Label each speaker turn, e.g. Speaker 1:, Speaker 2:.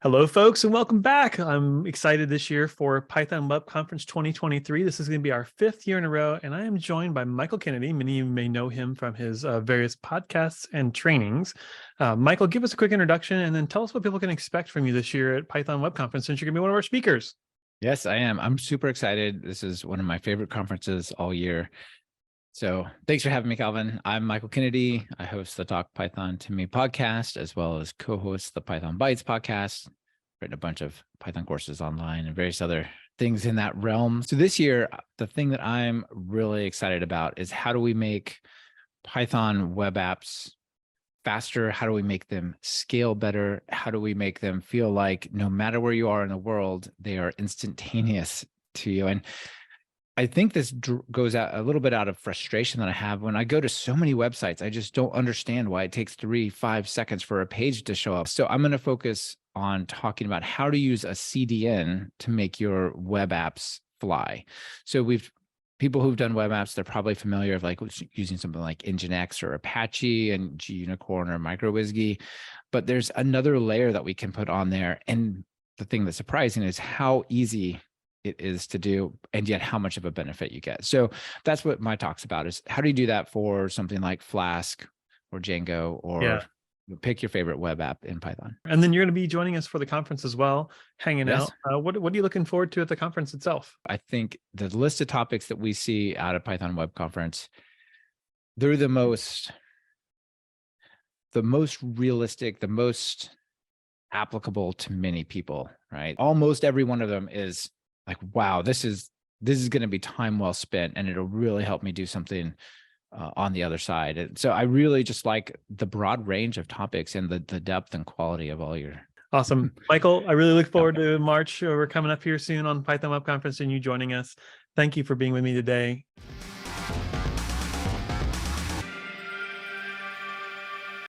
Speaker 1: Hello, folks, and welcome back. I'm excited this year for Python Web Conference 2023. This is going to be our fifth year in a row, and I am joined by Michael Kennedy. Many of you may know him from his various podcasts and trainings. Michael, give us a quick introduction, and then tell us what people can expect from you this year at Python Web Conference, since you're going to be one of our speakers.
Speaker 2: Yes, I am. I'm super excited. This is one of my favorite conferences all year. So thanks for having me, Calvin. I'm Michael Kennedy. I host the Talk Python to Me podcast, as well as co-host the Python Bytes podcast, written a bunch of Python courses online and various other things in that realm. So this year, the thing that I'm really excited about is how do we make Python web apps faster? How do we make them scale better? How do we make them feel like no matter where you are in the world, they are instantaneous to you? And I think this goes out a little bit out of frustration that I have when I go to so many websites. I just don't understand why it takes 3-5 seconds for a page to show up. So I'm going to focus on talking about how to use a CDN to make your web apps fly. So people who've done web apps, they're probably familiar with like using something like Nginx or Apache and Gunicorn or MicroWhiskey, but there's another layer that we can put on there. And the thing that's surprising is how easy it is to do, and yet how much of a benefit you get. So that's what my talk's about, is how do you do that for something like Flask or Django, or pick your favorite web app in Python.
Speaker 1: And then you're going to be joining us for the conference as well, hanging
Speaker 2: Yes.
Speaker 1: out. What are you looking forward to at the conference itself?
Speaker 2: I think the list of topics that we see out of Python Web Conference, they're the most realistic, the most applicable to many people, right? Almost every one of them is like, wow, this is going to be time well spent, and it'll really help me do something on the other side. And so I really just like the broad range of topics and the depth and quality of all your.
Speaker 1: Awesome. Michael, I really look forward to March. We're coming up here soon on Python Web Conference and you joining us. Thank you for being with me today.